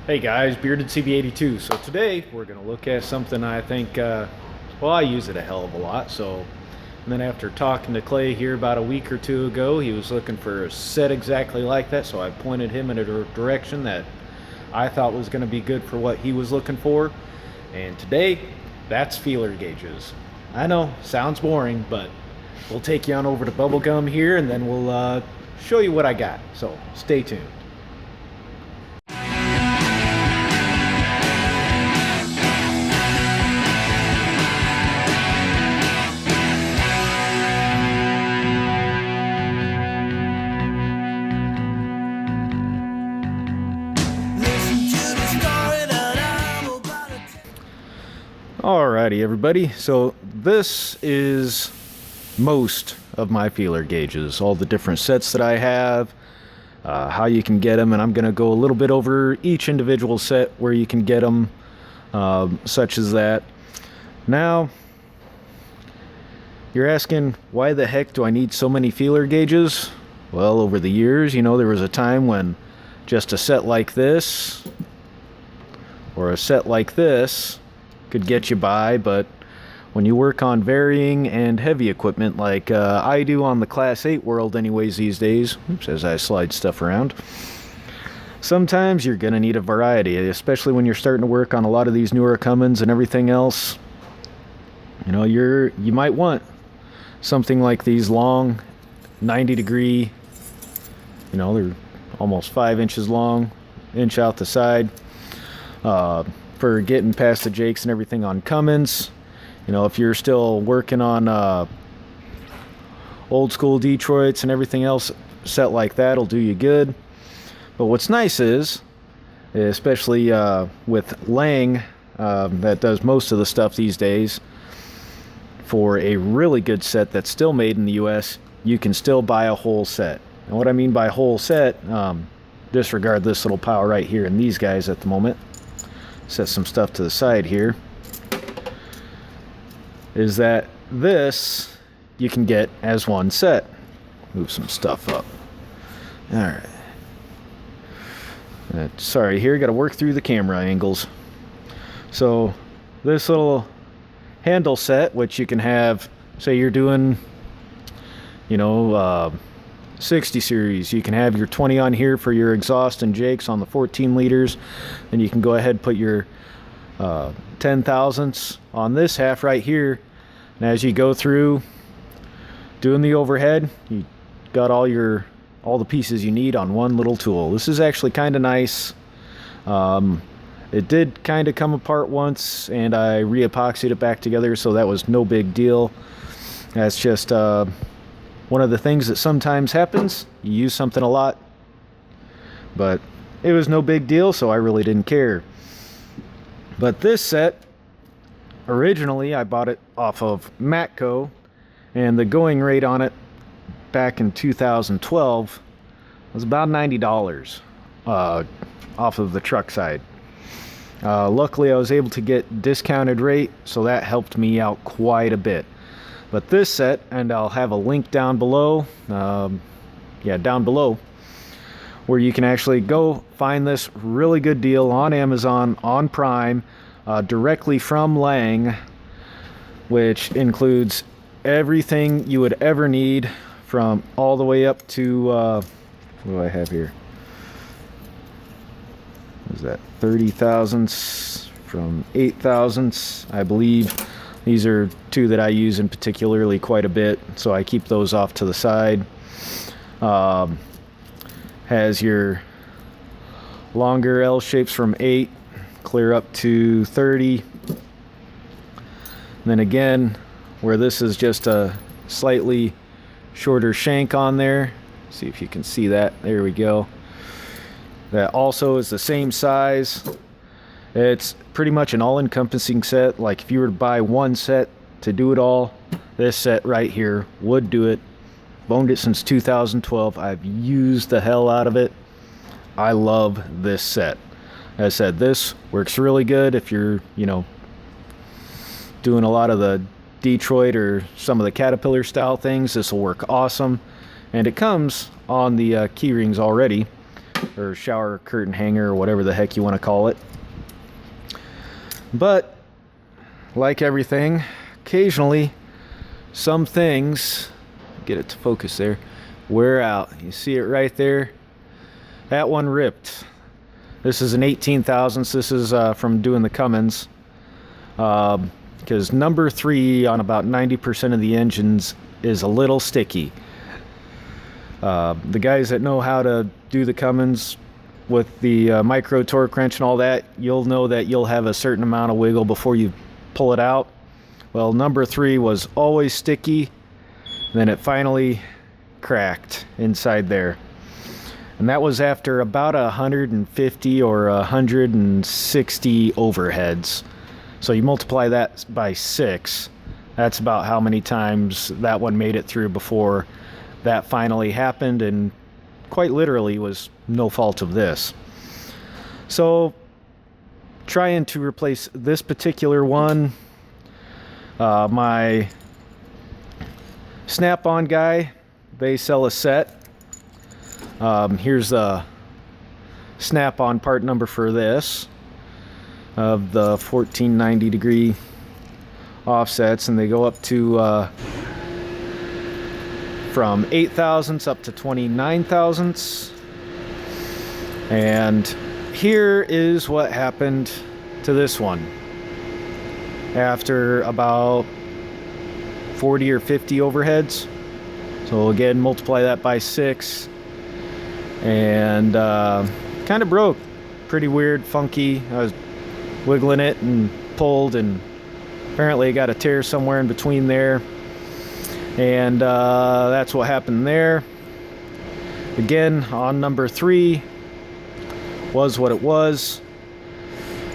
Hey guys, Bearded CB82. So today we're going to look at something I think, well, I use it a hell of a lot. And then after talking to Clay here about a week or two ago, he was looking for a set exactly like that. So I pointed him in a direction that I thought was going to be good for what he was looking for. And today, that's feeler gauges. I know, sounds boring, but we'll take you on over to Bubblegum here and then we'll show you what I got. So stay tuned. Alrighty everybody, so this is most of my feeler gauges, all the different sets that I have, how you can get them, and I'm going to go a little bit over each individual set where you can get them, such as that. Now, you're asking, why the heck do I need so many feeler gauges? Well, over the years, you know, there was a time when just a set like this, or a set like this, could get you by, but when you work on varying and heavy equipment like I do on the Class 8 world anyways these days, oops, as I slide stuff around, sometimes you're going to need a variety, especially when you're starting to work on a lot of these newer Cummins and everything else. You know, you might want something like these long 90-degree, you know, they're almost 5 inches long, inch out the side, for getting past the jakes and everything on Cummins. You know, if you're still working on old school Detroits and everything else, set like that'll do you good. But what's nice is, especially with Lang, that does most of the stuff these days, for a really good set that's still made in the US, you can still buy a whole set. And what I mean by whole set, disregard this little pile right here and these guys at the moment, set some stuff to the side here, is that this you can get as one set. Move some stuff up. Alright. Sorry, here, got to work through the camera angles. So, this little handle set, which you can have, say you're doing, you know, 60 series, you can have your 20 on here for your exhaust and jakes on the 14 liters. Then you can go ahead and put your 10 thousandths on this half right here. And as you go through doing the overhead, you got all the pieces you need on one little tool. This is actually kind of nice. It did kind of come apart once and I re-epoxied it back together, so that was no big deal. That's just one of the things that sometimes happens. You use something a lot, but it was no big deal, so I really didn't care. But this set, originally I bought it off of Matco, and the going rate on it back in 2012 was about $90 off of the truck side. Luckily I was able to get discounted rate, so that helped me out quite a bit. But this set, and I'll have a link down below, down below, where you can actually go find this really good deal on Amazon, on Prime, directly from Lang, which includes everything you would ever need, from all the way up to, what do I have here? What is that? 30 thousandths from 8 thousandths, I believe. These are two that I use in particularly quite a bit, so I keep those off to the side. Has your longer L shapes from 8 clear up to 30. And then again, where this is just a slightly shorter shank on there. See if you can see that. There we go. That also is the same size. It's pretty much an all-encompassing set. Like if you were to buy one set to do it all, this set right here would do it. Owned it since 2012. I've used the hell out of it. I love this set. As I said, this works really good if you're, you know, doing a lot of the Detroit or some of the Caterpillar style things. This will work awesome. And it comes on the key rings already, or shower curtain hanger, or whatever the heck you want to call it. But like everything, occasionally some things, get it to focus there, wear out. You see it right there? That one ripped. This is an 18 thousandths. This is from doing the Cummins. Because number 3 on about 90% of the engines is a little sticky. The guys that know how to do the Cummins with the micro torque wrench and all that, you'll know that you'll have a certain amount of wiggle before you pull it out. Well, number 3 was always sticky, then it finally cracked inside there. And that was after about 150 or 160 overheads. So you multiply that by 6. That's about how many times that one made it through before that finally happened, and quite literally was no fault of this. So trying to replace this particular one, my Snap-on guy, they sell a set. Here's the Snap-on part number for this, of the 1490 degree offsets, and they go up to from 8 thousandths up to 29 thousandths. And here is what happened to this one after about 40 or 50 overheads. So again, multiply that by 6, and kind of broke. Pretty weird, funky. I was wiggling it and pulled, and apparently it got a tear somewhere in between there, and that's what happened there. Again, on number 3 was what it was,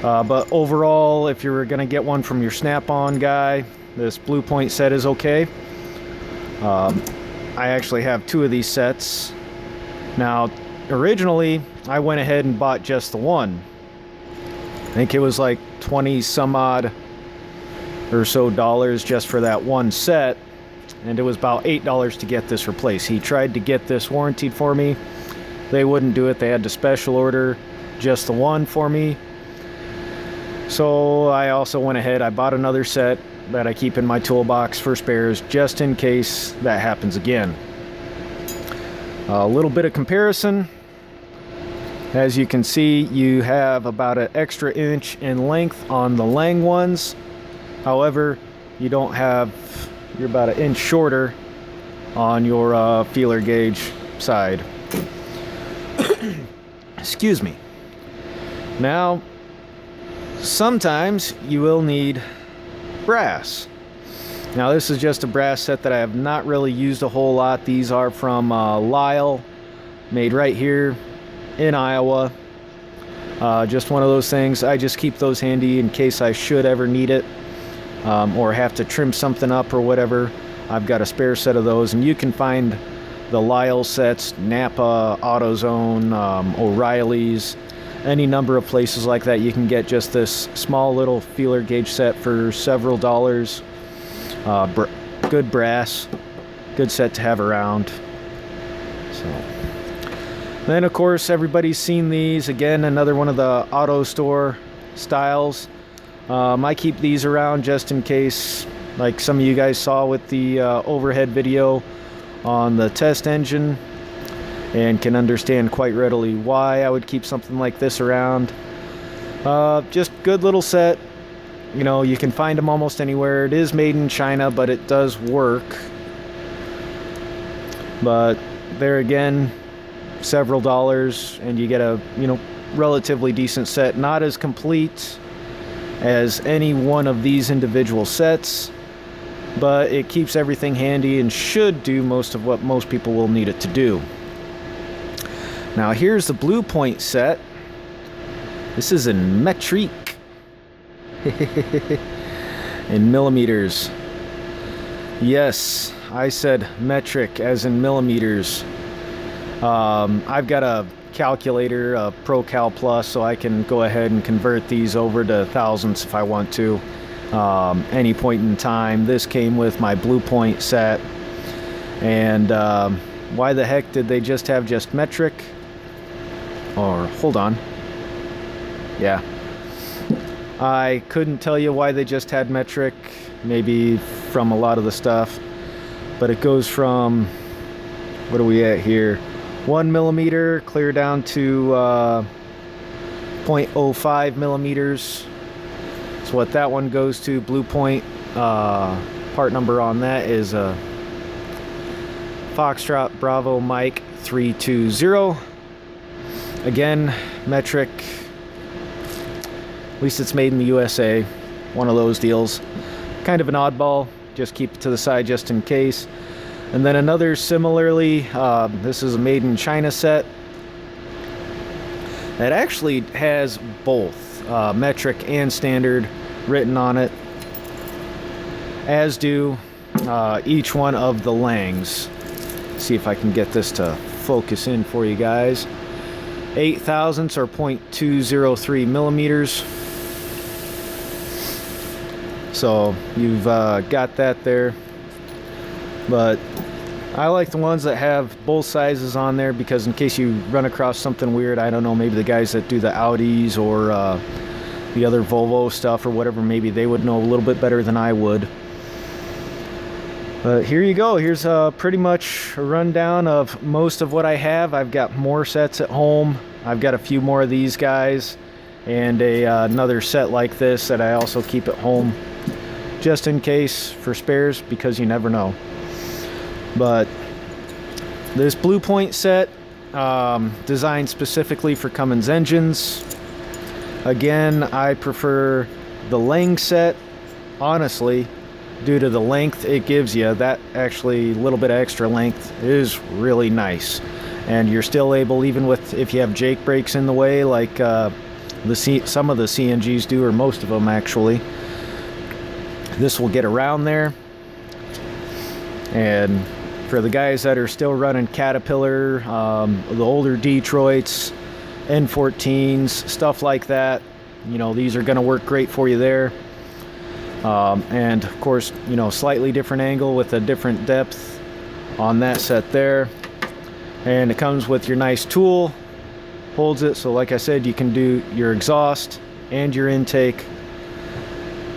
but overall, if you were going to get one from your Snap-on guy, this Blue Point set is okay. I actually have 2 of these sets. Now, originally I went ahead and bought just the one. I think it was like 20 some odd or so dollars just for that one set, and it was about $8 to get this replaced. He tried to get this warrantied for me. They wouldn't do it. They had to special order just the one for me. So I also went ahead, I bought another set that I keep in my toolbox for spares just in case that happens again. A little bit of comparison. As you can see, you have about an extra inch in length on the Lang ones. However, you don't have, you're about an inch shorter on your feeler gauge side. Excuse me. Now, sometimes you will need brass. Now, this is just a brass set that I have not really used a whole lot. These are from Lyle, made right here in Iowa. Just one of those things. I just keep those handy in case I should ever need it, or have to trim something up or whatever. I've got a spare set of those, and you can find the Lyle sets, Napa, AutoZone, O'Reilly's, any number of places like that. You can get just this small little feeler gauge set for several dollars. Good brass, good set to have around. So then, of course, everybody's seen these. Again, another one of the auto store styles. I keep these around just in case, like some of you guys saw with the overhead video on the test engine, and can understand quite readily why I would keep something like this around. Just good little set. You know, you can find them almost anywhere. It is made in China, but it does work. But there again, several dollars, and you get a, you know, relatively decent set. Not as complete as any one of these individual sets, but it keeps everything handy and should do most of what most people will need it to do. Now here's the Blue Point set. This is in metric. In millimeters. Yes, I said metric as in millimeters. I've got a calculator, a ProCal Plus, so I can go ahead and convert these over to thousandths if I want to. Any point in time. This came with my Blue Point set. And why the heck did they just have just metric? Or hold on. Yeah. I couldn't tell you why they just had metric, maybe from a lot of the stuff, but it goes from, what are we at here, 1 millimeter clear down to 0.05 millimeters. So what that one goes to, Blue Point, part number on that is Foxtrot Bravo Mike 320. Again, metric. At least it's made in the USA. One of those deals. Kind of an oddball. Just keep it to the side just in case. And then another similarly, this is a made in China set. That actually has both metric and standard written on it. As do each one of the c.n.g. See if I can get this to focus in for you guys. 8 thousandths or 0.203 millimeters. So you've got that there. But I like the ones that have both sizes on there, because in case you run across something weird, I don't know, maybe the guys that do the Audis or the other Volvo stuff or whatever, maybe they would know a little bit better than I would. But here you go. Here's pretty much a rundown of most of what I have. I've got more sets at home. I've got a few more of these guys and another set like this that I also keep at home just in case for spares, because you never know. But this Blue Point set, designed specifically for Cummins engines. Again, I prefer the c.n.g set, honestly, due to the length it gives you. That actually little bit of extra length is really nice, and you're still able, even with if you have Jake brakes in the way like some of the c.n.gs do, or most of them actually, this will get around there. And for the guys that are still running Caterpillar, the older Detroits, N14s, stuff like that, you know, these are going to work great for you there. And of course, you know, slightly different angle with a different depth on that set there. And it comes with your nice tool, holds it, so like I said, you can do your exhaust and your intake,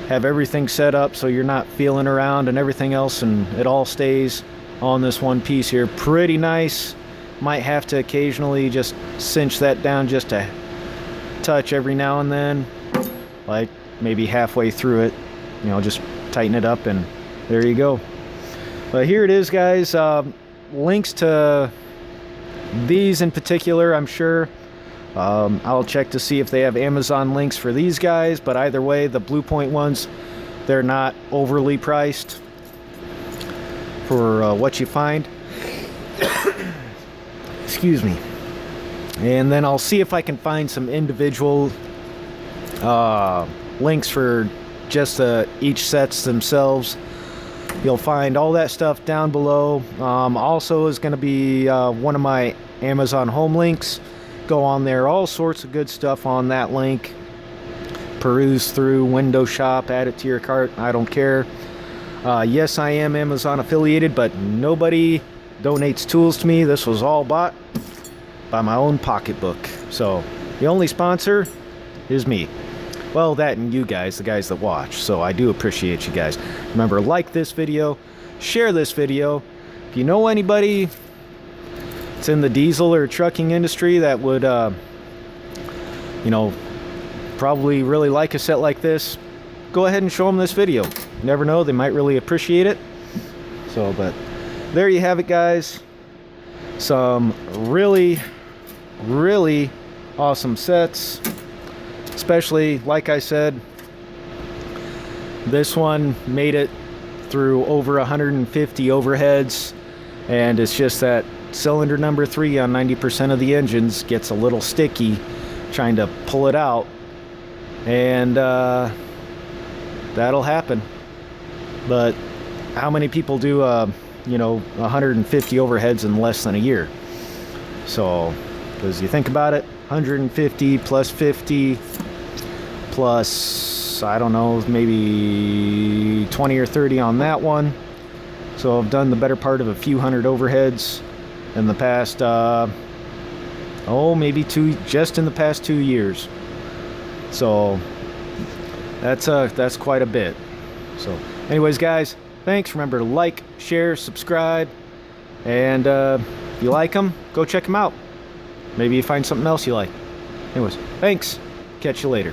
have everything set up so you're not feeling around and everything else, and it all stays on this one piece here. Pretty nice. Might have to occasionally just cinch that down just a touch every now and then, like maybe halfway through it, you know, just tighten it up, and there you go. But here it is, guys. Links to these in particular, I'm sure. I'll check to see if they have Amazon links for these guys, but either way, the Blue Point ones, they're not overly priced for what you find. Excuse me. And then I'll see if I can find some individual links for just each sets themselves. You'll find all that stuff down below. Also is going to be one of my Amazon home links. Go on there, all sorts of good stuff on that link. Peruse through, window shop, add it to your cart, I don't care. Yes, I am Amazon affiliated, but nobody donates tools to me. This was all bought by my own pocketbook. So the only sponsor is me. Well, that and you guys, the guys that watch. So I do appreciate you guys. Remember, like this video, share this video. If you know anybody that's in the diesel or trucking industry that would, you know, probably really like a set like this, go ahead and show them this video. You never know, they might really appreciate it. So, but there you have it, guys. Some really, really awesome sets. Especially, like I said, this one made it through over 150 overheads, and it's just that cylinder number 3 on 90% of the engines gets a little sticky trying to pull it out, and that'll happen. But how many people do you know, 150 overheads in less than a year? So, because you think about it, 150 plus 50 plus, I don't know, maybe 20 or 30 on that one. So I've done the better part of a few hundred overheads in the past Oh, maybe just in the past 2 years. So that's quite a bit. So anyways, guys, thanks. Remember to like, share, subscribe, and if you like them, go check them out. Maybe you find something else you like. Anyways, thanks. Catch you later.